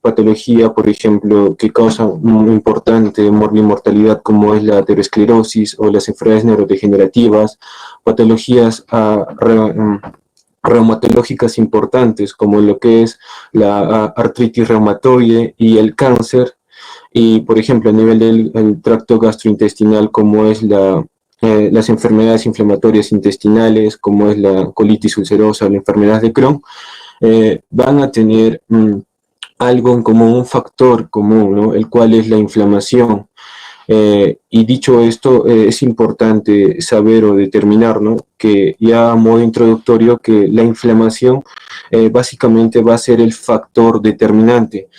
patología, por ejemplo, que causa una importante morbimortalidad como es la aterosclerosis o las enfermedades neurodegenerativas, patologías reumatológicas importantes como lo que es la artritis reumatoide y el cáncer, y por ejemplo a nivel del tracto gastrointestinal como es las enfermedades inflamatorias intestinales como es la colitis ulcerosa o la enfermedad de Crohn, van a tener algo en común, un factor común, ¿no? El cual es la inflamación. Y dicho esto, es importante saber o determinar, ¿no?, que ya a modo introductorio, que la inflamación básicamente va a ser el factor determinante,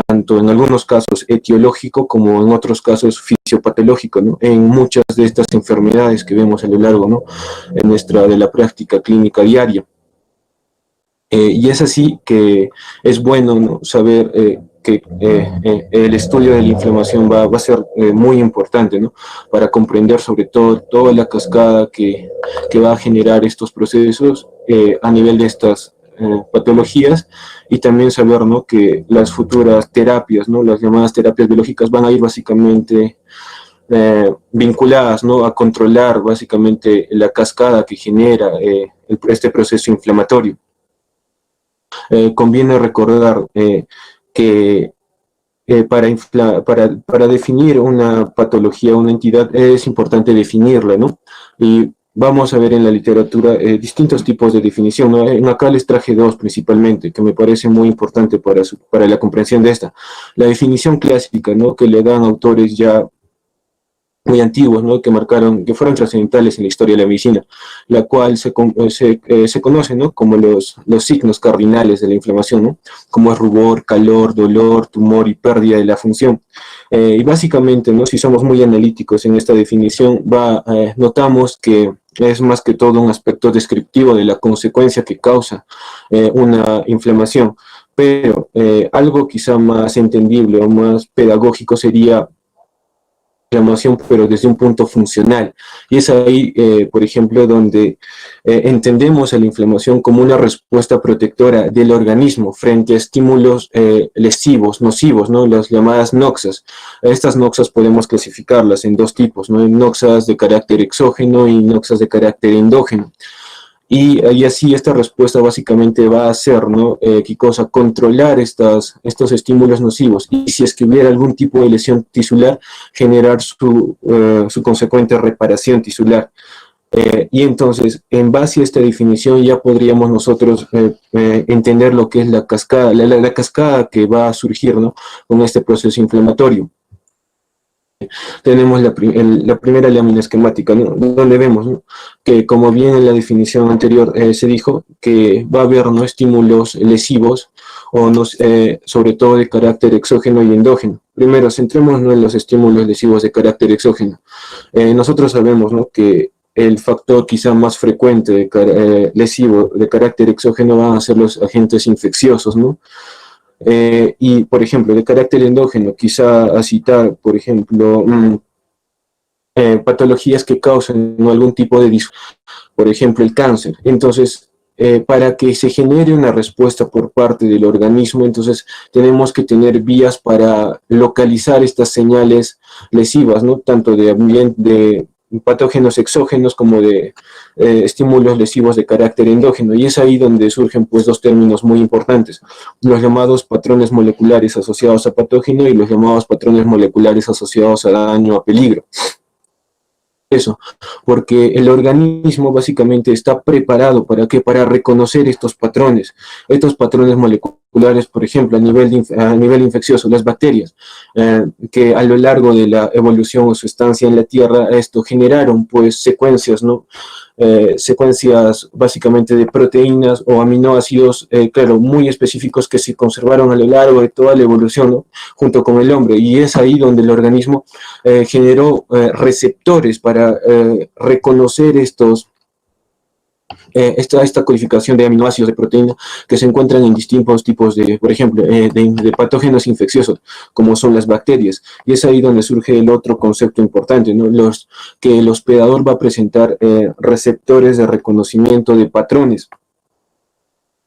tanto en algunos casos etiológico como en otros casos fisiopatológico, ¿no?, en muchas de estas enfermedades que vemos a lo largo, ¿no?, de la práctica clínica diaria. Y es así que es bueno, ¿no?, saber que el estudio de la inflamación va a ser muy importante, ¿no?, para comprender sobre todo toda la cascada que va a generar estos procesos a nivel de estas patologías, y también saber, ¿no?, que las futuras terapias, ¿no?, las llamadas terapias biológicas van a ir básicamente vinculadas, ¿no?, a controlar básicamente la cascada que genera este proceso inflamatorio. Conviene recordar que para definir una patología, una entidad, es importante definirla, ¿no? Y vamos a ver en la literatura distintos tipos de definición, ¿no? Acá les traje dos principalmente, que me parece muy importante para la comprensión de esta. La definición clásica, ¿no?, que le dan autores ya muy antiguos, ¿no?, que fueron trascendentales en la historia de la medicina, la cual se conoce, ¿no?, como los signos cardinales de la inflamación, ¿no?, como es rubor, calor, dolor, tumor y pérdida de la función. Y básicamente, ¿no?, si somos muy analíticos en esta definición, notamos que es más que todo un aspecto descriptivo de la consecuencia que causa una inflamación. Pero algo quizá más entendible o más pedagógico sería inflamación, pero desde un punto funcional. Y es ahí, por ejemplo, donde entendemos a la inflamación como una respuesta protectora del organismo frente a estímulos lesivos, nocivos, ¿no?, las llamadas noxas. Estas noxas podemos clasificarlas en dos tipos, ¿no?, noxas de carácter exógeno y noxas de carácter endógeno. Y así esta respuesta básicamente va a ser, ¿no?, ¿qué cosa? Controlar estos estímulos nocivos, y si es que hubiera algún tipo de lesión tisular, generar su consecuente reparación tisular. Y entonces, en base a esta definición, ya podríamos nosotros entender lo que es la cascada, la cascada que va a surgir, ¿no?, con este proceso inflamatorio. Tenemos la primera lámina esquemática, ¿no?, donde vemos, ¿no?, que, como bien en la definición anterior se dijo, que va a haber, ¿no?, estímulos lesivos, o no, sobre todo de carácter exógeno y endógeno. Primero, centrémonos en los estímulos lesivos de carácter exógeno. Nosotros sabemos, ¿no?, que el factor quizá más frecuente lesivo de carácter exógeno van a ser los agentes infecciosos, ¿no? Y, por ejemplo, de carácter endógeno, quizá a citar, por ejemplo, patologías que causan, ¿no?, algún tipo de por ejemplo, el cáncer. Entonces, para que se genere una respuesta por parte del organismo, entonces tenemos que tener vías para localizar estas señales lesivas, ¿no?, tanto de patógenos exógenos como de estímulos lesivos de carácter endógeno. Y es ahí donde surgen, pues, dos términos muy importantes: los llamados patrones moleculares asociados a patógeno y los llamados patrones moleculares asociados a daño, a peligro. Eso, porque el organismo básicamente está preparado ¿para qué? Para reconocer estos patrones moleculares, por ejemplo, a nivel infeccioso, las bacterias, que a lo largo de la evolución o su estancia en la Tierra, esto generaron, pues, secuencias, ¿no? Secuencias básicamente de proteínas o aminoácidos, claro, muy específicos, que se conservaron a lo largo de toda la evolución, ¿no?, junto con el hombre. Y es ahí donde el organismo generó receptores para reconocer esta codificación de aminoácidos de proteína que se encuentran en distintos tipos de, por ejemplo, de patógenos infecciosos, como son las bacterias. Y es ahí donde surge el otro concepto importante, ¿no?, que el hospedador va a presentar receptores de reconocimiento de patrones.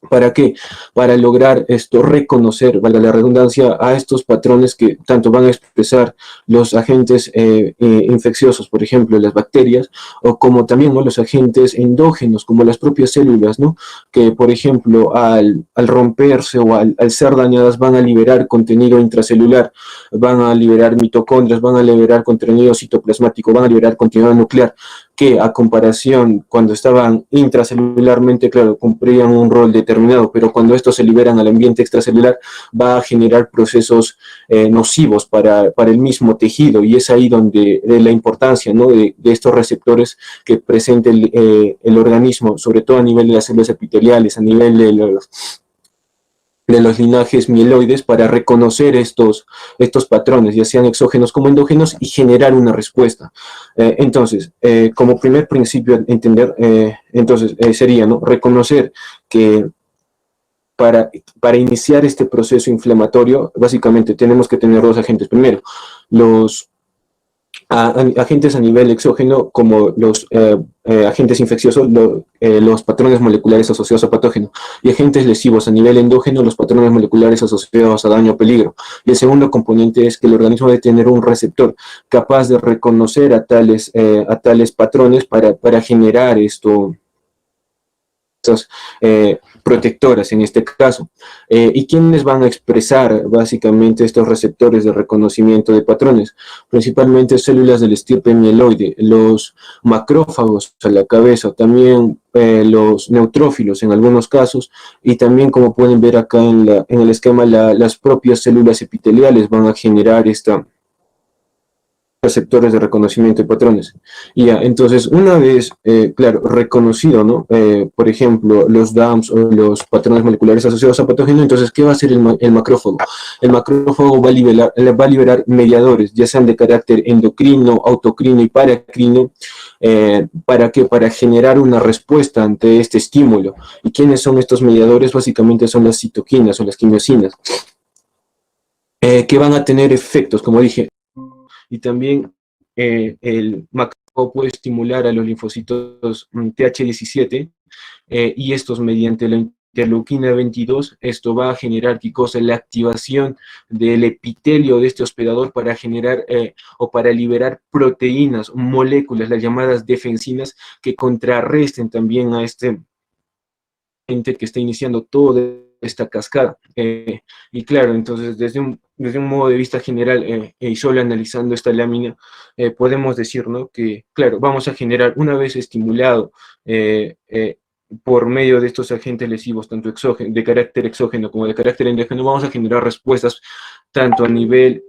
¿Para qué? Para lograr esto, reconocer, valga la redundancia, a estos patrones que tanto van a expresar los agentes infecciosos, por ejemplo, las bacterias, o como también, ¿no?, los agentes endógenos, como las propias células, ¿no?, que, por ejemplo, al romperse o al ser dañadas van a liberar contenido intracelular, van a liberar mitocondrias, van a liberar contenido citoplasmático, van a liberar contenido nuclear, que a comparación cuando estaban intracelularmente, claro, cumplían un rol determinado, pero cuando estos se liberan al ambiente extracelular va a generar procesos nocivos para el mismo tejido, y es ahí donde la importancia, ¿no?, de estos receptores que presenta el organismo, sobre todo a nivel de las células epiteliales, a nivel de los linajes mieloides, para reconocer estos patrones, ya sean exógenos como endógenos, y generar una respuesta. Entonces, como primer principio, entender, sería, ¿no?, reconocer que para iniciar este proceso inflamatorio, básicamente tenemos que tener dos agentes. Primero, los agentes a nivel exógeno, como los agentes infecciosos, los patrones moleculares asociados a patógeno, y agentes lesivos a nivel endógeno, los patrones moleculares asociados a daño o peligro. Y el segundo componente es que el organismo debe tener un receptor capaz de reconocer a tales patrones para generar estas protectoras en este caso. ¿Y quiénes van a expresar básicamente estos receptores de reconocimiento de patrones? Principalmente células del estirpe mieloide, los macrófagos a la cabeza, también los neutrófilos en algunos casos, y también, como pueden ver acá en el esquema, las propias células epiteliales van a generar receptores de reconocimiento de patrones. Y ya, entonces, una vez, claro, reconocido, ¿no?, por ejemplo, los DAMs o los patrones moleculares asociados a patógenos, entonces, ¿qué va a hacer el macrófago? El macrófago va a liberar mediadores, ya sean de carácter endocrino, autocrino y paracrino. ¿Para qué? Para generar una respuesta ante este estímulo. ¿Y quiénes son estos mediadores? Básicamente son las citoquinas o las quimiosinas, que van a tener efectos, como dije. Y también el macrófago puede estimular a los linfocitos Th17, y estos, mediante la interleuquina 22, esto va a generar, ¿qué cosa?, la activación del epitelio de este hospedador para generar o para liberar proteínas, moléculas, las llamadas defensinas, que contrarresten también a este ente que está iniciando toda esta cascada. Y claro, entonces, desde un modo de vista general, y solo analizando esta lámina, podemos decir, ¿no?, que, claro, vamos a generar, una vez estimulado por medio de estos agentes lesivos, tanto de carácter exógeno como de carácter endógeno, vamos a generar respuestas tanto a nivel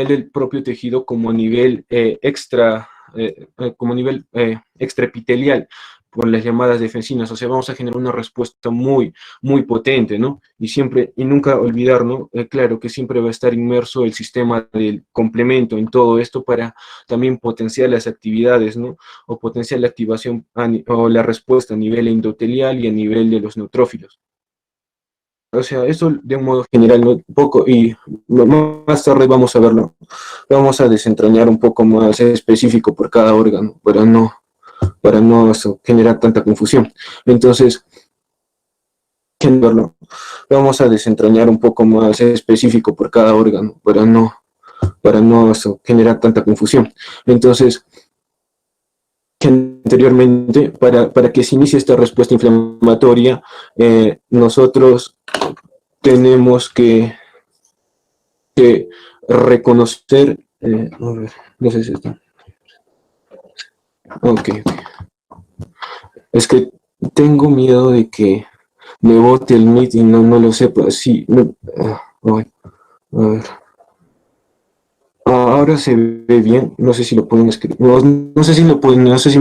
del propio tejido, como a nivel extraepitelial, por las llamadas defensinas. O sea, vamos a generar una respuesta muy, muy potente, ¿no? Y nunca olvidar, ¿no?, claro, que siempre va a estar inmerso el sistema del complemento en todo esto, para también potenciar las actividades, ¿no?, o potenciar la activación o la respuesta a nivel endotelial y a nivel de los neutrófilos. O sea, eso de un modo general, ¿no?, poco, y más tarde vamos a verlo. Vamos a desentrañar un poco más específico por cada órgano, para no generar tanta confusión. Entonces, vamos a desentrañar un poco más específico por cada órgano, para no generar tanta confusión. Entonces, anteriormente, para que se inicie esta respuesta inflamatoria, nosotros tenemos que reconocer, a ver, no sé si está. Ok. Es que tengo miedo de que me bote el Meet y no lo sepa. Sí, no, a ver. Ahora se ve bien. No sé si lo pueden escribir. No sé si me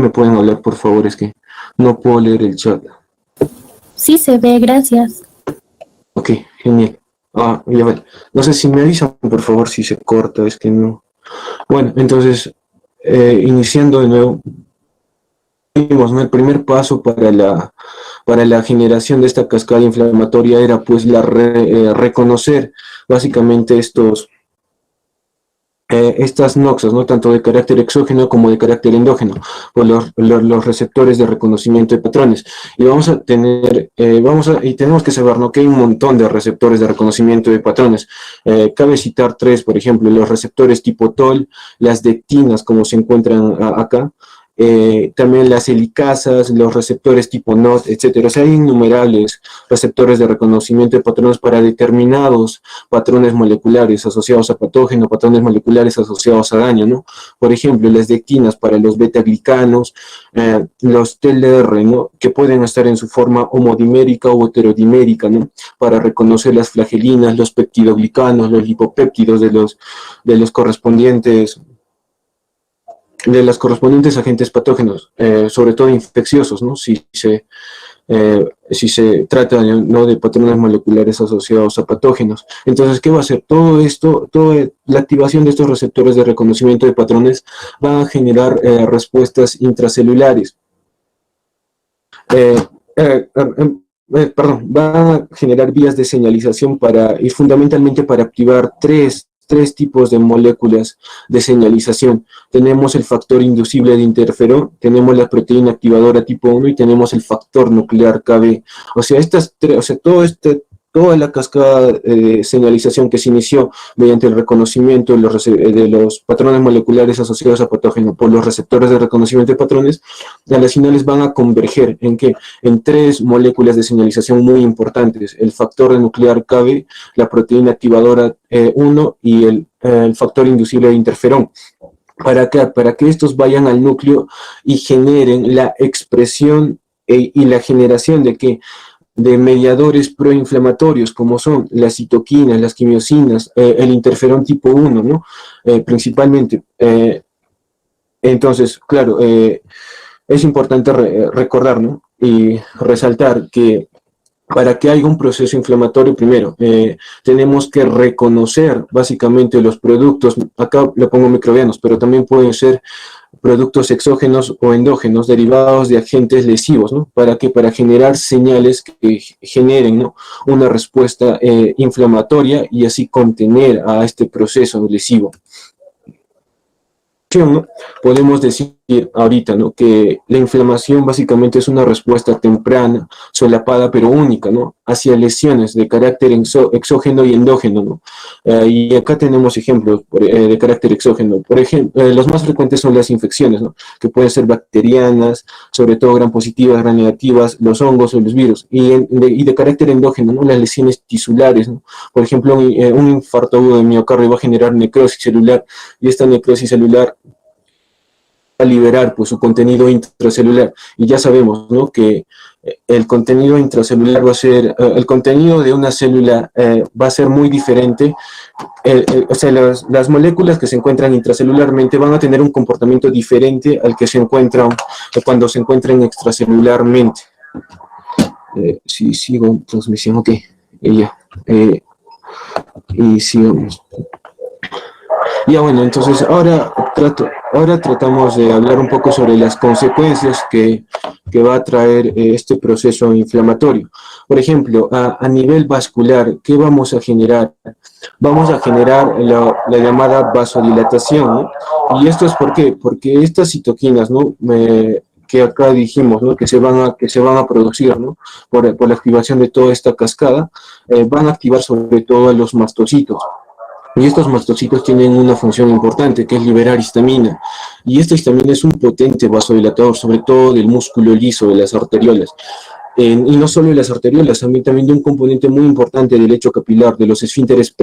pueden hablar, por favor. Es que no puedo leer el chat. Sí se ve, gracias. Ok, genial. Ya vale. No sé si me avisan, por favor, si se corta. Es que no. Bueno, entonces, iniciando de nuevo. ¿No? El primer paso para la generación de esta cascada inflamatoria era, pues, reconocer básicamente estos estas noxas, ¿no? Tanto de carácter exógeno como de carácter endógeno, por los receptores de reconocimiento de patrones. Y vamos a tener, y tenemos que saber, ¿no?, que hay un montón de receptores de reconocimiento de patrones. Cabe citar tres, por ejemplo, los receptores tipo TOL, las dectinas, como se encuentran acá, también las helicasas, los receptores tipo NOT, etcétera. O sea, hay innumerables receptores de reconocimiento de patrones para determinados patrones moleculares asociados a patógeno, patrones moleculares asociados a daño, ¿no? Por ejemplo, las dectinas para los beta-glicanos, los TLR, ¿no?, que pueden estar en su forma homodimérica o heterodimérica, ¿no?, para reconocer las flagelinas, los peptidoglicanos, los lipopéptidos de los correspondientes agentes patógenos, sobre todo infecciosos, ¿no? Si se trata, ¿no?, de patrones moleculares asociados a patógenos. Entonces, ¿qué va a hacer? Todo esto, toda la activación de estos receptores de reconocimiento de patrones va a generar respuestas intracelulares. Va a generar vías de señalización y fundamentalmente para activar tres tipos de moléculas de señalización. Tenemos el factor inducible de interferón, tenemos la proteína activadora tipo 1 y tenemos el factor nuclear Kb. O sea, toda la cascada de señalización que se inició mediante el reconocimiento de los patrones moleculares asociados a patógeno por los receptores de reconocimiento de patrones, a las finales van a converger en tres moléculas de señalización muy importantes: el factor nuclear Kb, la proteína activadora 1 y el factor inducible de interferón. ¿Para qué? Para que estos vayan al núcleo y generen la expresión y la generación de mediadores proinflamatorios, como son las citoquinas, las quimiosinas, el interferón tipo 1, ¿no? Principalmente. Entonces, claro, es importante recordar, ¿no?, y resaltar que para que haya un proceso inflamatorio, primero, tenemos que reconocer básicamente los productos, acá le pongo microbianos, pero también pueden ser productos exógenos o endógenos derivados de agentes lesivos, ¿no? ¿Para qué? Para generar señales que generen, ¿no?, una respuesta inflamatoria y así contener a este proceso lesivo, ¿no? Podemos decir ahorita, ¿no?, que la inflamación básicamente es una respuesta temprana, solapada pero única, ¿no?, hacia lesiones de carácter exógeno y endógeno, ¿no? Y acá tenemos ejemplos de carácter exógeno. Por ejemplo, los más frecuentes son las infecciones, ¿no?, que pueden ser bacterianas, sobre todo gram positivas, gram negativas, los hongos o los virus. Y de carácter endógeno, ¿no?, las lesiones tisulares, ¿no? Por ejemplo, un infarto agudo de miocardio va a generar necrosis celular, y esta necrosis celular a liberar pues su contenido intracelular, y ya sabemos, ¿no?, que el contenido intracelular va a ser, el contenido de una célula va a ser muy diferente. O sea, las moléculas que se encuentran intracelularmente van a tener un comportamiento diferente al que se encuentran cuando se encuentran extracelularmente. Si sigo transmisión, ok, ya, y sigamos. Ya, bueno, entonces ahora tratamos de hablar un poco sobre las consecuencias que va a traer este proceso inflamatorio. Por ejemplo, a nivel vascular, ¿qué vamos a generar? Vamos a generar la llamada vasodilatación, ¿no? Y esto es ¿por qué? Porque estas citoquinas, ¿no?, que acá dijimos, ¿no?, que se van a producir, ¿no?, por la activación de toda esta cascada, van a activar sobre todo a los mastocitos. Y estos mastocitos tienen una función importante, que es liberar histamina. Y esta histamina es un potente vasodilatador, sobre todo del músculo liso, de las arteriolas. Y no solo de las arteriolas, también de un componente muy importante del lecho capilar, de los esfínteres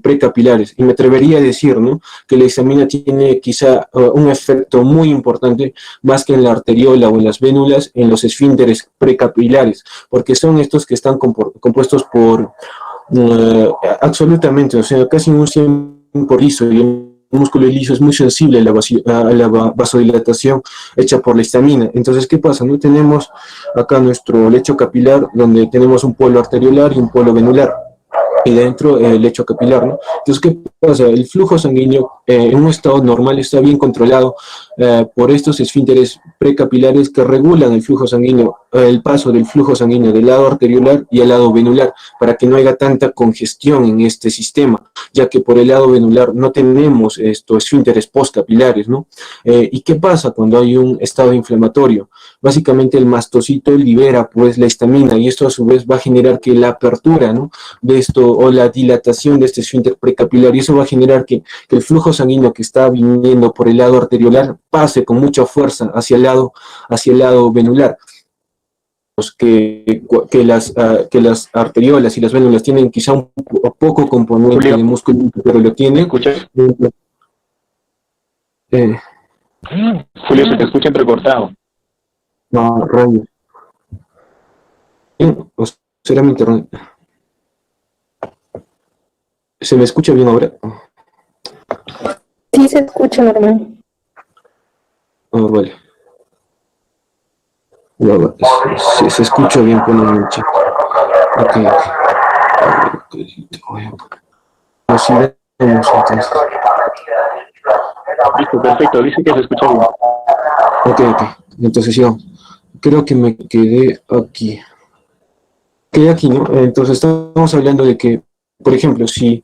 precapilares. Y me atrevería a decir, ¿no?, que la histamina tiene quizá un efecto muy importante, más que en la arteriola o en las vénulas, en los esfínteres precapilares, porque son estos que están compuestos por absolutamente, o sea, casi un 100% liso, y el músculo liso es muy sensible a la vasodilatación hecha por la histamina. Entonces, ¿qué pasa? ¿No? Tenemos acá nuestro lecho capilar, donde tenemos un polo arteriolar y un polo venular, y dentro el lecho capilar, ¿no? Entonces, ¿qué pasa? El flujo sanguíneo en un estado normal está bien controlado por estos esfínteres precapilares que regulan el flujo sanguíneo el paso del flujo sanguíneo del lado arteriolar y al lado venular, para que no haya tanta congestión en este sistema, ya que por el lado venular no tenemos estos esfínteres postcapilares, ¿no? ¿Y qué pasa cuando hay un estado inflamatorio? Básicamente el mastocito libera pues la histamina, y esto a su vez va a generar que la apertura, ¿no?, de esto, o la dilatación de este esfínter precapilar, y eso va a generar que el flujo sanguíneo que está viniendo por el lado arteriolar pase con mucha fuerza hacia el lado venular. Que las arteriolas y las vénulas tienen quizá un poco componente Julio, de músculo, pero lo ¿me tienen. escuchas? Eh, Julio, se te escucha entrecortado. no, rayos. ¿O será mi internet? ¿Se me escucha bien ahora? Sí, se escucha normal. Oh, vale. No, se escucha bien con el chat. Ok. Así vemos entonces. Listo, perfecto, dice que se escucha bien. Ok. Entonces yo creo que me quedé aquí. ¿No? Entonces estamos hablando de que, por ejemplo, si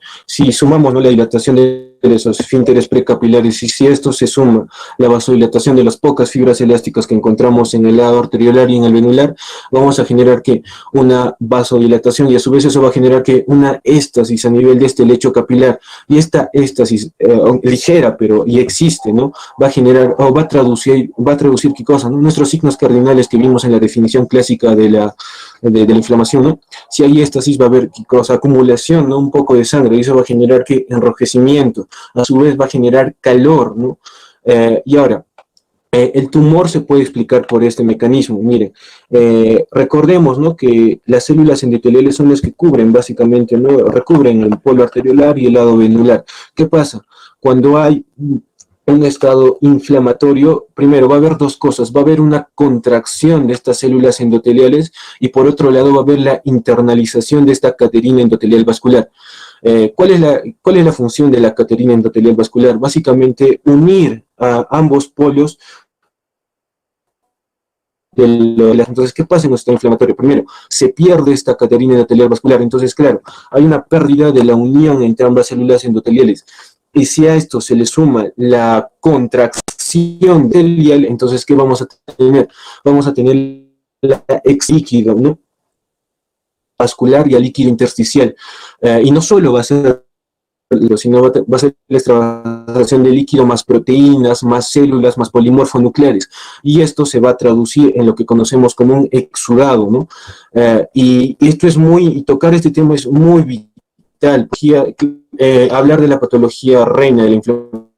sumamos, ¿no?, la dilatación de esos esfínteres precapilares, y si esto se suma la vasodilatación de las pocas fibras elásticas que encontramos en el lado arteriolar y en el venular, vamos a generar que una vasodilatación, y a su vez eso va a generar que una éstasis a nivel de este lecho capilar, y esta éstasis ligera, pero y existe, ¿no?, va a generar, o va a traducir ¿qué cosa?, ¿no?, nuestros signos cardinales que vimos en la definición clásica de la inflamación, ¿no? Si hay éstasis va a haber acumulación, ¿no?, un poco de sangre, y eso va a generar que enrojecimiento, a su vez va a generar calor, ¿no? Y ahora, el tumor se puede explicar por este mecanismo. Miren, recordemos, ¿no?, que las células endoteliales son las que cubren básicamente, ¿no?, recubren el polo arteriolar y el lado venular. ¿Qué pasa? Cuando hay un estado inflamatorio, primero va a haber dos cosas: va a haber una contracción de estas células endoteliales, y por otro lado va a haber la internalización de esta caterina endotelial vascular. ¿Cuál es la función de la caterina endotelial vascular? Básicamente unir a ambos polos. Entonces, ¿qué pasa en un estado inflamatorio? Primero, se pierde esta caterina endotelial vascular, entonces, claro, hay una pérdida de la unión entre ambas células endoteliales. Y si a esto se le suma la contracción endotelial, entonces, ¿qué vamos a tener? Vamos a tener la exlíquido, ¿no?, vascular y al líquido intersticial. Y no solo va a ser, sino va a ser la extravasación de líquido más proteínas, más células, más polimorfonucleares. Y esto se va a traducir en lo que conocemos como un exudado, ¿no? Y esto es y tocar este tema es muy vital. Hablar de la patología reina de la inflamación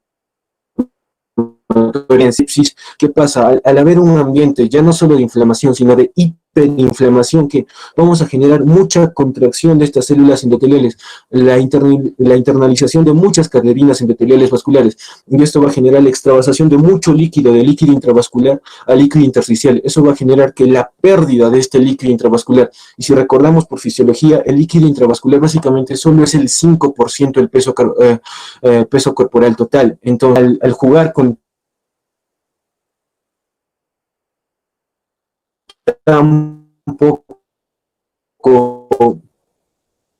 en sepsis. ¿Qué pasa? Al haber un ambiente ya no solo de inflamación, sino de hiperinflamación, que vamos a generar mucha contracción de estas células endoteliales, la internalización de muchas caterinas endoteliales vasculares, y esto va a generar la extravasación de mucho líquido, de líquido intravascular a líquido intersticial. Eso va a generar que la pérdida de este líquido intravascular, y si recordamos por fisiología, el líquido intravascular básicamente solo es el 5% del peso corporal total. Entonces, al jugar con un poco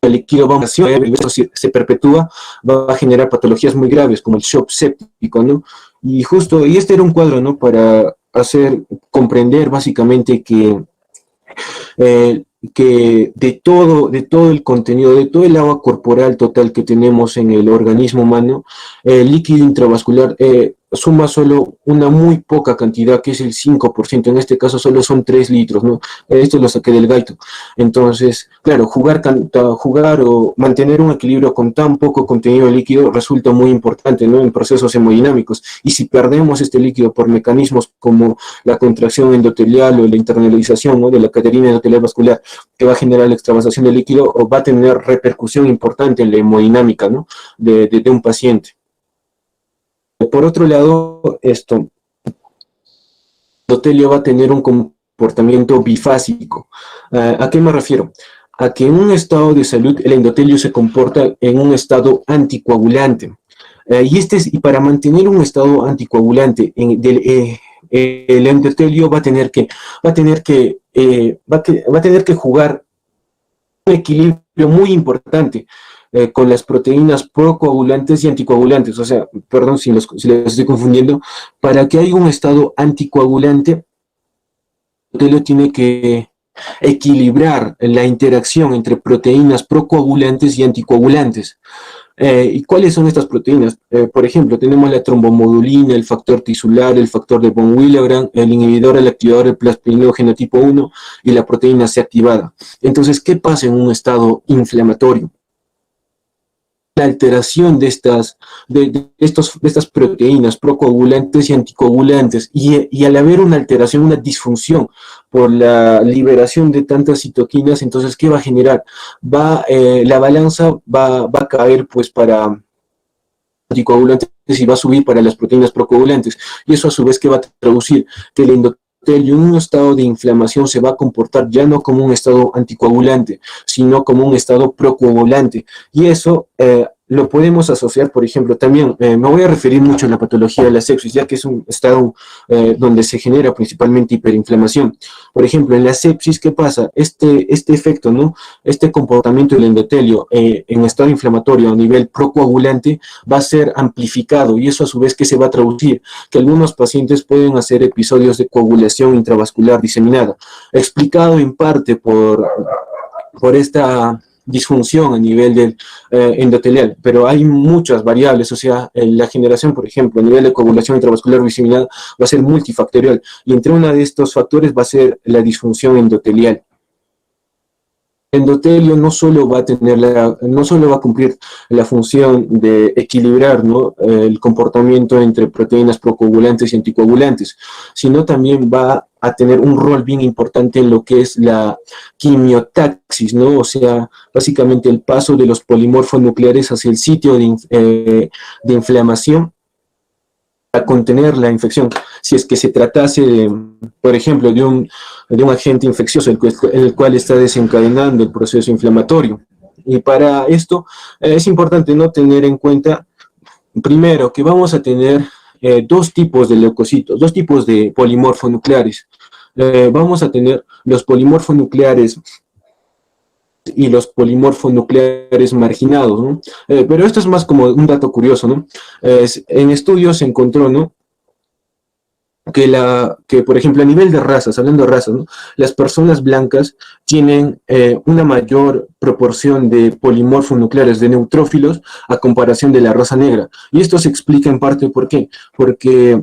el líquido, esto se perpetúa, va a generar patologías muy graves como el shock séptico, ¿no? Y este era un cuadro, ¿no?, para comprender básicamente que de todo el contenido, de todo el agua corporal total que tenemos en el organismo humano, el líquido intravascular suma solo una muy poca cantidad, que es el 5%, en este caso solo son 3 litros, ¿no? Esto lo saqué del Gaito. Entonces, claro, jugar o mantener un equilibrio con tan poco contenido de líquido resulta muy importante, ¿no?, en procesos hemodinámicos, y si perdemos este líquido por mecanismos como la contracción endotelial o la internalización, ¿no?, de la caterina endotelial vascular, que va a generar la extravasación de líquido, o va a tener repercusión importante en la hemodinámica, ¿no?, de un paciente. Por otro lado, el endotelio va a tener un comportamiento bifásico. ¿A qué me refiero? A que en un estado de salud el endotelio se comporta en un estado anticoagulante. Y para mantener un estado anticoagulante el endotelio va a tener que jugar un equilibrio muy importante con las proteínas procoagulantes y anticoagulantes. O sea, perdón si los estoy confundiendo. Para que haya un estado anticoagulante, el endotelio tiene que equilibrar la interacción entre proteínas procoagulantes y anticoagulantes. ¿Y cuáles son estas proteínas? Por ejemplo, tenemos la trombomodulina, el factor tisular, el factor de von Willebrand, el inhibidor, el activador del plasminógeno tipo 1 y la proteína C activada. Entonces, ¿qué pasa en un estado inflamatorio? La alteración de estas proteínas procoagulantes y anticoagulantes, y al haber una alteración, una disfunción por la liberación de tantas citoquinas, entonces, ¿qué va a generar? La balanza va a caer pues para anticoagulantes y va a subir para las proteínas procoagulantes, y eso a su vez que va a traducir que el endotelio en un estado de inflamación se va a comportar ya no como un estado anticoagulante, sino como un estado procoagulante, y eso lo podemos asociar, por ejemplo, también, me voy a referir mucho a la patología de la sepsis, ya que es un estado donde se genera principalmente hiperinflamación. Por ejemplo, en la sepsis, ¿qué pasa? Este efecto, ¿no? Este comportamiento del endotelio en estado inflamatorio a nivel procoagulante va a ser amplificado, y eso a su vez que se va a traducir que algunos pacientes pueden hacer episodios de coagulación intravascular diseminada, explicado en parte por esta disfunción a nivel del endotelial, pero hay muchas variables, o sea, la generación, por ejemplo, a nivel de coagulación intravascular diseminada va a ser multifactorial, y entre uno de estos factores va a ser la disfunción endotelial. El endotelio no solo va a cumplir la función de equilibrar, ¿no?, el comportamiento entre proteínas procoagulantes y anticoagulantes, sino también va a tener un rol bien importante en lo que es la quimiotaxis, ¿no? O sea, básicamente el paso de los polimorfos nucleares hacia el sitio de inflamación para contener la infección. Si es que se tratase, por ejemplo, de un agente infeccioso el cual está desencadenando el proceso inflamatorio. Y para esto es importante no tener en cuenta, primero, que vamos a tener dos tipos de leucocitos, dos tipos de polimorfonucleares. Vamos a tener los polimorfonucleares y los polimorfonucleares marginados, ¿no? Pero esto es más como un dato curioso, ¿no? En estudios se encontró, ¿no?, que, por ejemplo, a nivel de razas, hablando de razas, ¿no?, las personas blancas tienen una mayor proporción de polimorfonucleares de neutrófilos a comparación de la raza negra. Y esto se explica en parte ¿por qué? Porque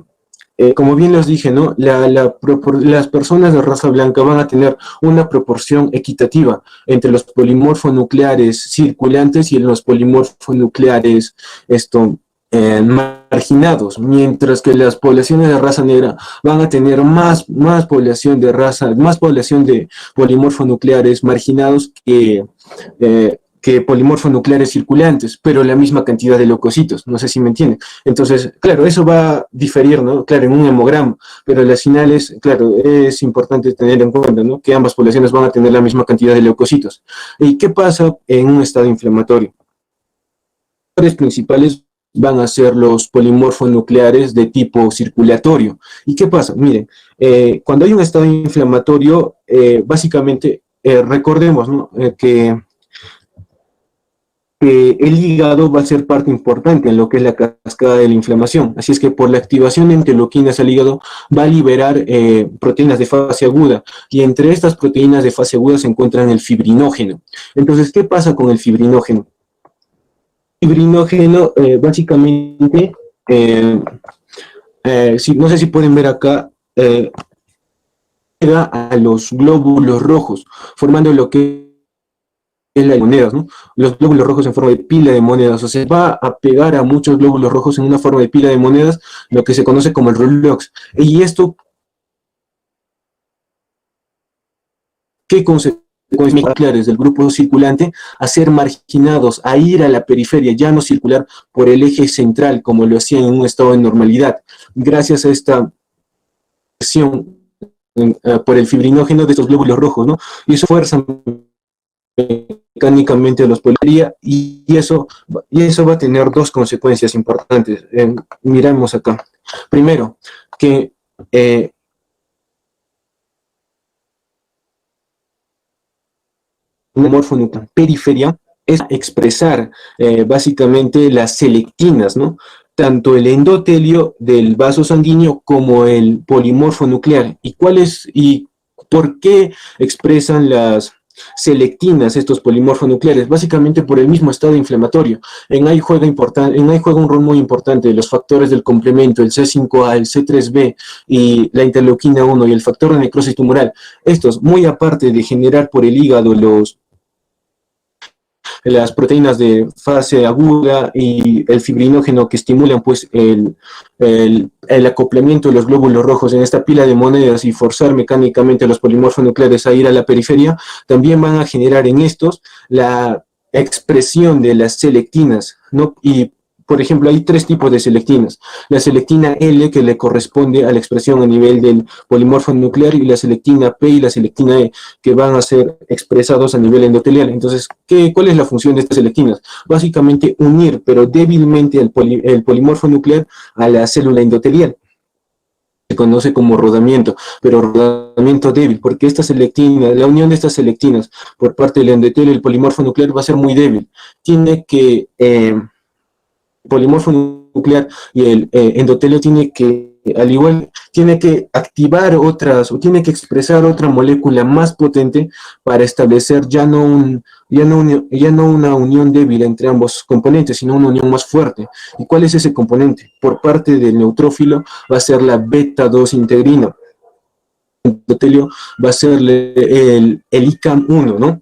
como bien les dije, ¿no?, las personas de raza blanca van a tener una proporción equitativa entre los polimorfonucleares circulantes y los polimorfonucleares marginados, mientras que las poblaciones de raza negra van a tener más población de polimorfonucleares marginados que polimorfonucleares circulantes, pero la misma cantidad de leucocitos, no sé si me entienden. Entonces, claro, eso va a diferir, ¿no?, claro, en un hemograma, pero las finales, claro, es importante tener en cuenta, ¿no?, que ambas poblaciones van a tener la misma cantidad de leucocitos. ¿Y qué pasa en un estado inflamatorio? Los factores principales van a ser los polimorfonucleares de tipo circulatorio. ¿Y qué pasa? Miren, cuando hay un estado inflamatorio, básicamente, recordemos, ¿no?, que el hígado va a ser parte importante en lo que es la cascada de la inflamación. Así es que por la activación de interleuquinas al hígado va a liberar proteínas de fase aguda, y entre estas proteínas de fase aguda se encuentran el fibrinógeno. Entonces, ¿qué pasa con el fibrinógeno? El fibrinógeno básicamente, no sé si pueden ver acá, llega a los glóbulos rojos, formando lo que es la de monedas, ¿no? Los glóbulos rojos en forma de pila de monedas, o sea, va a pegar a muchos glóbulos rojos en una forma de pila de monedas, lo que se conoce como el Rolex. Y esto, ¿qué consecuencias claras del grupo circulante? A ser marginados, a ir a la periferia, ya no circular por el eje central como lo hacían en un estado de normalidad, gracias a esta presión por el fibrinógeno de estos glóbulos rojos, ¿no? Y eso fuerza mecánicamente a los polimería, y eso va a tener dos consecuencias importantes. Miramos acá. Primero, que morfonuclear periferia es expresar básicamente las selectinas, ¿no? Tanto el endotelio del vaso sanguíneo como el polimorfo nuclear. ¿Y por qué expresan las selectinas estos polimorfos nucleares? Básicamente por el mismo estado inflamatorio. En ahí juega un rol muy importante los factores del complemento, el C5A, el C3B y la interleuquina 1 y el factor de necrosis tumoral. Estos, muy aparte de generar por el hígado las proteínas de fase aguda y el fibrinógeno que estimulan pues el acoplamiento de los glóbulos rojos en esta pila de monedas y forzar mecánicamente a los polimorfos nucleares a ir a la periferia, también van a generar en estos la expresión de las selectinas, ¿no? Y por ejemplo, hay tres tipos de selectinas. La selectina L, que le corresponde a la expresión a nivel del polimorfo nuclear, y la selectina P y la selectina E, que van a ser expresados a nivel endotelial. Entonces, ¿cuál es la función de estas selectinas? Básicamente unir, pero débilmente, el polimorfo nuclear a la célula endotelial. Se conoce como rodamiento, pero rodamiento débil, porque esta selectina, la unión de estas selectinas por parte del endotelio y el polimorfo nuclear va a ser muy débil. Tiene que... polimorfo nuclear y el endotelio tiene que, al igual, tiene que activar otras, o tiene que expresar otra molécula más potente para establecer ya no una unión débil entre ambos componentes, sino una unión más fuerte. ¿Y cuál es ese componente? Por parte del neutrófilo va a ser la beta-2 integrina. El endotelio va a ser el ICAM-1, ¿no?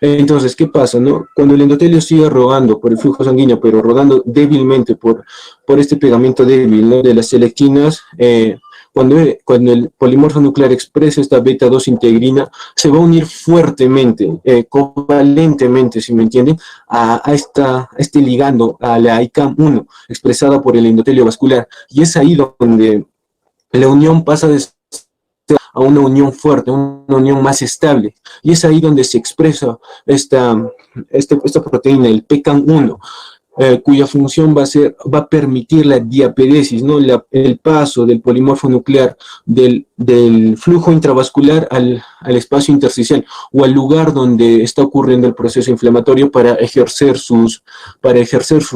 Entonces, ¿qué pasa, no? Cuando el endotelio sigue rodando por el flujo sanguíneo, pero rodando débilmente por este pegamento débil, ¿no?, de las selectinas, cuando el polimorfo nuclear expresa esta beta-2 integrina, se va a unir fuertemente, covalentemente, si me entienden, a este ligando, a la ICAM-1, expresada por el endotelio vascular. Y es ahí donde la unión pasa a una unión fuerte, una unión más estable. Y es ahí donde se expresa esta proteína, el PKAN1, cuya función va a permitir la diapedesis, ¿no? El paso del polimorfo nuclear del flujo intravascular al espacio intersticial o al lugar donde está ocurriendo el proceso inflamatorio para ejercer sus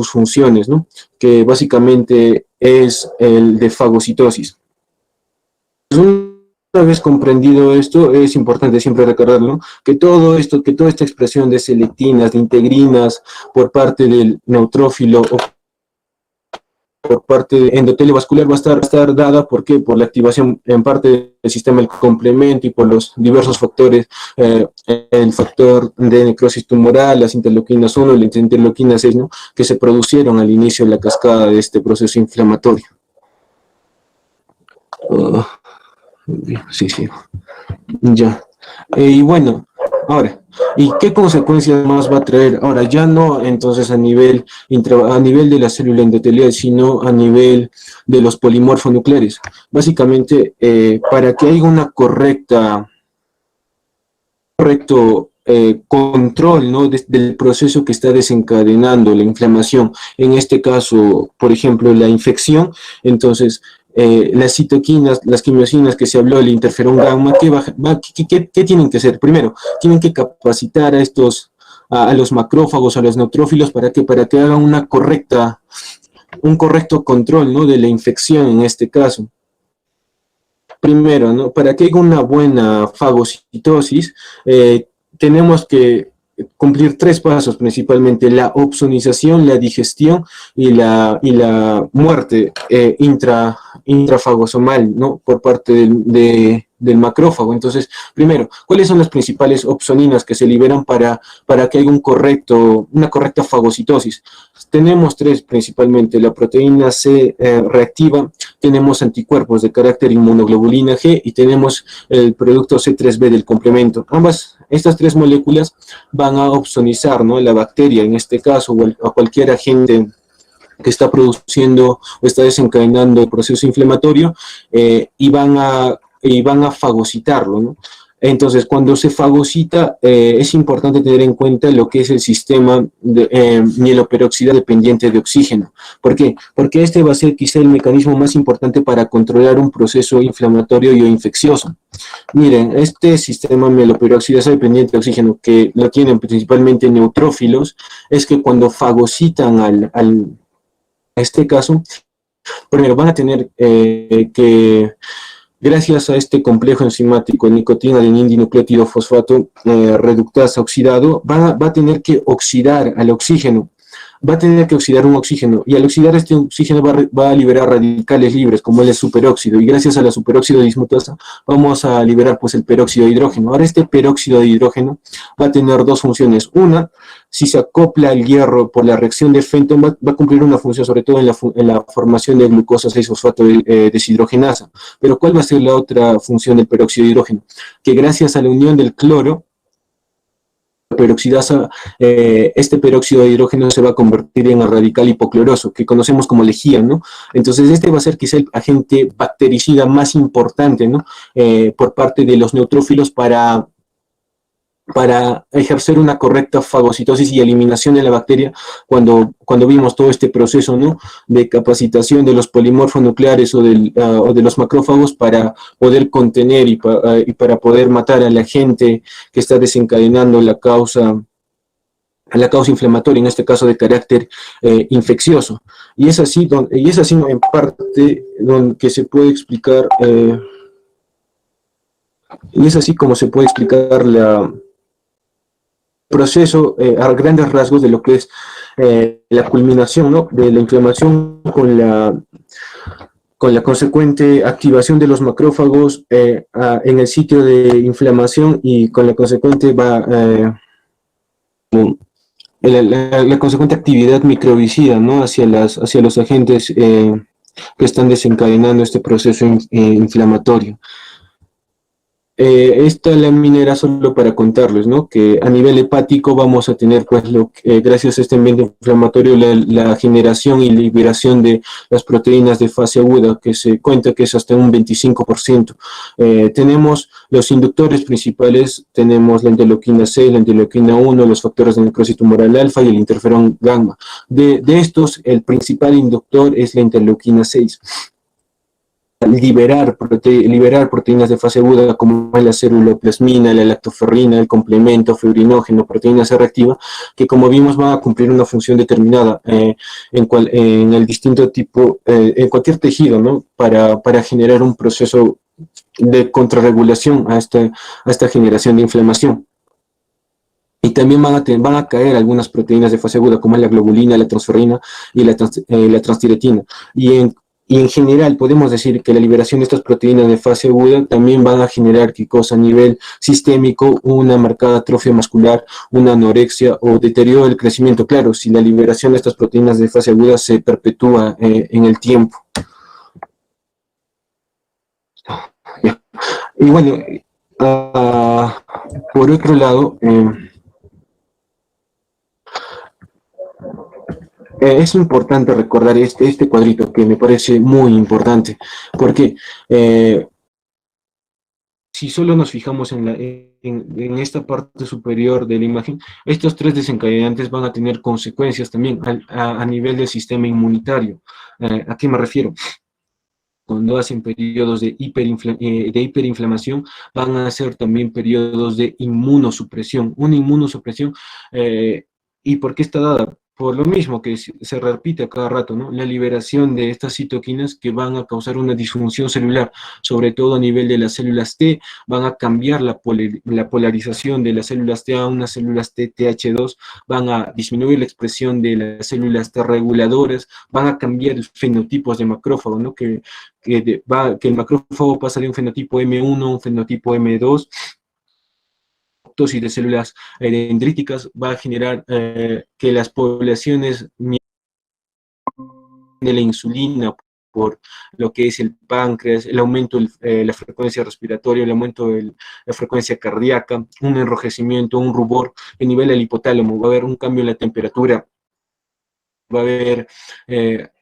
funciones, ¿no?, que básicamente es el de fagocitosis. Una vez comprendido esto, es importante siempre recordarlo, que toda esta expresión de selectinas, de integrinas por parte del neutrófilo o por parte del endotelio vascular va a estar dada, ¿por qué? Por la activación en parte del sistema del complemento y por los diversos factores, el factor de necrosis tumoral, las interleuquinas 1 y las interleuquinas 6, ¿no?, que se producieron al inicio de la cascada de este proceso inflamatorio. Sí, ya. Y bueno, ahora, ¿y qué consecuencias más va a traer? Ahora, ya no entonces a nivel de la célula endotelial, sino a nivel de los polimorfos nucleares. Básicamente, para que haya una correcto control, ¿no?, del proceso que está desencadenando la inflamación, en este caso, por ejemplo, la infección, entonces las citoquinas, las quimiosinas que se habló, el interferón gamma, ¿qué tienen que hacer? Primero, tienen que capacitar a los macrófagos, a los neutrófilos, para que hagan un correcto control, ¿no?, de la infección en este caso. Primero, ¿no?, para que haya una buena fagocitosis, tenemos que cumplir tres pasos principalmente: la opsonización, la digestión y la muerte intrafagosomal, ¿no?, por parte del macrófago. Entonces, primero, ¿cuáles son las principales opsoninas que se liberan para que haya una correcta fagocitosis? Tenemos tres principalmente: la proteína C reactiva, tenemos anticuerpos de carácter inmunoglobulina G y tenemos el producto C3B del complemento. Estas tres moléculas van a opsonizar, ¿no?, la bacteria en este caso, o a cualquier agente que está produciendo o está desencadenando el proceso inflamatorio, y van a fagocitarlo, ¿no? Entonces, cuando se fagocita, es importante tener en cuenta lo que es el sistema de mieloperoxidasa dependiente de oxígeno. ¿Por qué? Porque este va a ser quizá el mecanismo más importante para controlar un proceso inflamatorio y o infeccioso. Miren, este sistema mieloperoxidasa dependiente de oxígeno, que lo tienen principalmente neutrófilos, es que cuando fagocitan a este caso, primero van a tener que gracias a este complejo enzimático, nicotina, adenina, dinucleótido, fosfato, reductasa oxidado, va a tener que oxidar al oxígeno, va a tener que oxidar un oxígeno, y al oxidar este oxígeno va a liberar radicales libres, como el superóxido, y gracias a la superóxido dismutasa vamos a liberar pues el peróxido de hidrógeno. Ahora este peróxido de hidrógeno va a tener dos funciones. Una, si se acopla al hierro por la reacción de Fenton, va a cumplir una función sobre todo en la formación de glucosa 6-fosfato deshidrogenasa. Pero ¿cuál va a ser la otra función del peróxido de hidrógeno? Que gracias a la unión del cloro, peroxidasa, este peróxido de hidrógeno se va a convertir en el radical hipocloroso, que conocemos como lejía, ¿no? Entonces este va a ser quizá el agente bactericida más importante, ¿no? Por parte de los neutrófilos para ejercer una correcta fagocitosis y eliminación de la bacteria cuando vimos todo este proceso, ¿no?, de capacitación de los polimorfonucleares o de los macrófagos para poder contener y para poder matar al agente que está desencadenando la causa inflamatoria, en este caso de carácter infeccioso. Y es así en parte que se puede explicar, y es así como se puede explicar proceso a grandes rasgos de lo que es la culminación, ¿no?, de la inflamación con la consecuente activación de los macrófagos en el sitio de inflamación, y con la consecuente la consecuente actividad microbicida, ¿no?, hacia los agentes que están desencadenando este proceso inflamatorio. Esta lámina era solo para contarles, ¿no?, que a nivel hepático vamos a tener, pues, gracias a este ambiente inflamatorio, la generación y liberación de las proteínas de fase aguda, que se cuenta que es hasta un 25%. Tenemos los inductores principales, tenemos la interleuquina 6, la interleuquina 1, los factores de necrosis tumoral alfa y el interferón gamma. De estos, el principal inductor es la interleuquina 6. Liberar proteínas de fase aguda como la ceruloplasmina, la lactoferrina, el complemento fibrinógeno, proteína C reactiva, que como vimos van a cumplir una función determinada en el distinto tipo, en cualquier tejido, ¿no?, para generar un proceso de contrarregulación a esta generación de inflamación. Y también van a caer algunas proteínas de fase aguda, como es la globulina, la transferrina y la transtiretina. Y en general podemos decir que la liberación de estas proteínas de fase aguda también van a generar a nivel sistémico una marcada atrofia muscular, una anorexia o deterioro del crecimiento. Claro, si la liberación de estas proteínas de fase aguda se perpetúa en el tiempo. Y bueno, por otro lado, es importante recordar este cuadrito, que me parece muy importante, porque si solo nos fijamos en esta parte superior de la imagen, estos tres desencadenantes van a tener consecuencias también a nivel del sistema inmunitario. ¿A qué me refiero? Cuando hacen periodos de hiperinflamación, van a ser también periodos de inmunosupresión. Una inmunosupresión, ¿y por qué está dada? Por lo mismo que se repite a cada rato, ¿no?, la liberación de estas citoquinas que van a causar una disfunción celular, sobre todo a nivel de las células T, van a cambiar la polarización de las células T a unas células TH2, van a disminuir la expresión de las células T reguladoras, van a cambiar fenotipos de macrófago, ¿no?, que el macrófago pasa de un fenotipo M1 a un fenotipo M2, y de células dendríticas, va a generar que las poblaciones de la insulina por lo que es el páncreas, el aumento de la frecuencia respiratoria, el aumento de la frecuencia cardíaca, un enrojecimiento, un rubor a nivel del hipotálamo, va a haber un cambio en la temperatura, va a haber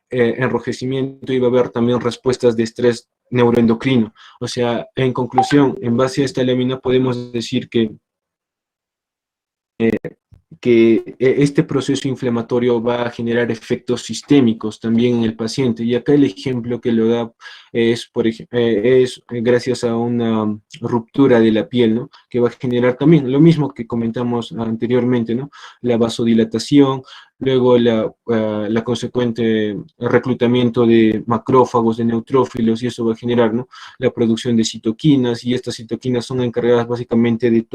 enrojecimiento, y va a haber también respuestas de estrés neuroendocrino. O sea, en conclusión, en base a esta lámina podemos decir que este proceso inflamatorio va a generar efectos sistémicos también en el paciente. Y acá el ejemplo que lo da es, es gracias a una ruptura de la piel, ¿no? Que va a generar también lo mismo que comentamos anteriormente, ¿no? La vasodilatación, luego la consecuente reclutamiento de macrófagos, de neutrófilos, y eso va a generar, ¿no? La producción de citoquinas, y estas citoquinas son encargadas básicamente de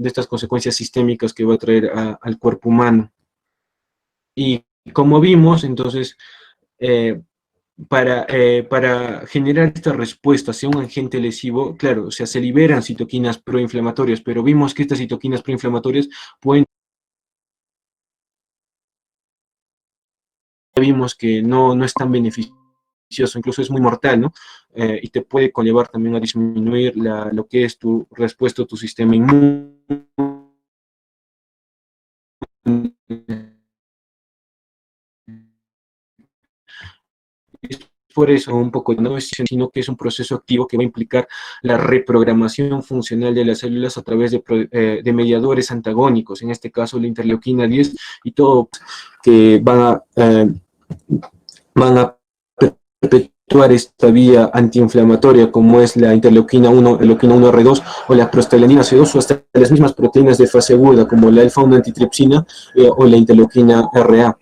estas consecuencias sistémicas que va a traer al cuerpo humano. Y como vimos, entonces, para generar esta respuesta hacia un agente lesivo, claro, o sea, se liberan citoquinas proinflamatorias, pero vimos que estas citoquinas proinflamatorias vimos que no es tan beneficioso, incluso es muy mortal, ¿no? Y te puede conllevar también a disminuir lo que es tu respuesta a tu sistema inmune. Por eso un poco no es, sino que es un proceso activo que va a implicar la reprogramación funcional de las células a través de mediadores antagónicos, en este caso la interleuquina 10 y todo, que van a perpetuar esta vía antiinflamatoria, como es la interleuquina 1, interleuquina 1R2 o la prostaglandina C2, o hasta las mismas proteínas de fase aguda, como la alfa-1 antitripsina o la interleuquina RA.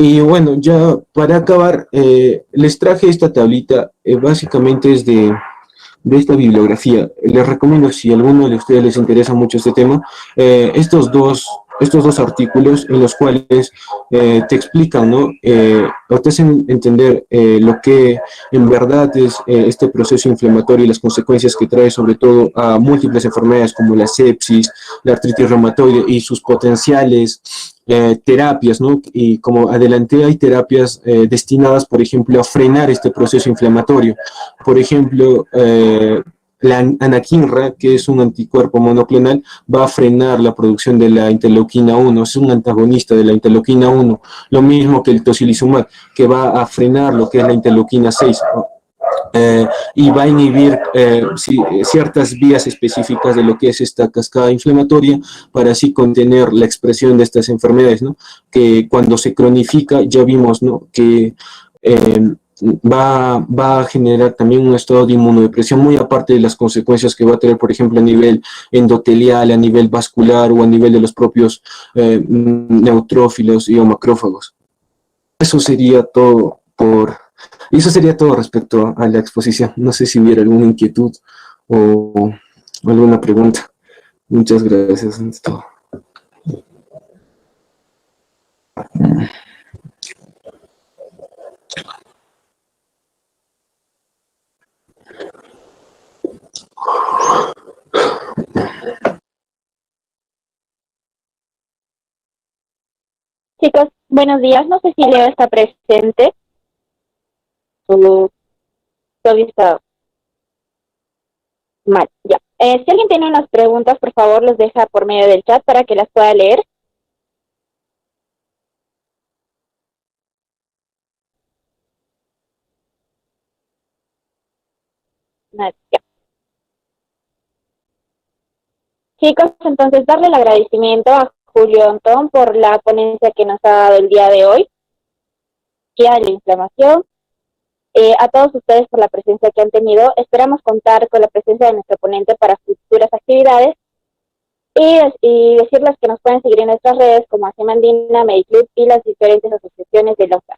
Y bueno, ya para acabar, les traje esta tablita, básicamente es de esta bibliografía. Les recomiendo, si a alguno de ustedes les interesa mucho este tema, estos dos artículos en los cuales te explican, ¿no? O te hacen entender lo que en verdad es este proceso inflamatorio y las consecuencias que trae sobre todo a múltiples enfermedades como la sepsis, la artritis reumatoide y sus potenciales terapias, ¿no? Y como adelanté, hay terapias destinadas, por ejemplo, a frenar este proceso inflamatorio. Por ejemplo, la anakinra, que es un anticuerpo monoclonal, va a frenar la producción de la interleuquina 1, es un antagonista de la interleuquina 1, lo mismo que el tocilizumab, que va a frenar lo que es la interleuquina 6, y va a inhibir ciertas vías específicas de lo que es esta cascada inflamatoria para así contener la expresión de estas enfermedades, ¿no? Que cuando se cronifica, ya vimos, ¿no? Que va a generar también un estado de inmunodepresión, muy aparte de las consecuencias que va a tener, por ejemplo, a nivel endotelial, a nivel vascular o a nivel de los propios neutrófilos y o macrófagos. Eso sería todo respecto a la exposición. No sé si hubiera alguna inquietud o alguna pregunta. Muchas gracias. Es todo. Chicos, buenos días. No sé si Leo está presente. Todavía está mal. Ya. Si alguien tiene unas preguntas, por favor, los deja por medio del chat para que las pueda leer. Ya. Chicos, entonces darle el agradecimiento a Julio Antón por la ponencia que nos ha dado el día de hoy, y a la inflamación. A todos ustedes por la presencia que han tenido. Esperamos contar con la presencia de nuestro ponente para futuras actividades y decirles que nos pueden seguir en nuestras redes como Asemandina, Mediclub y las diferentes asociaciones de la UCA.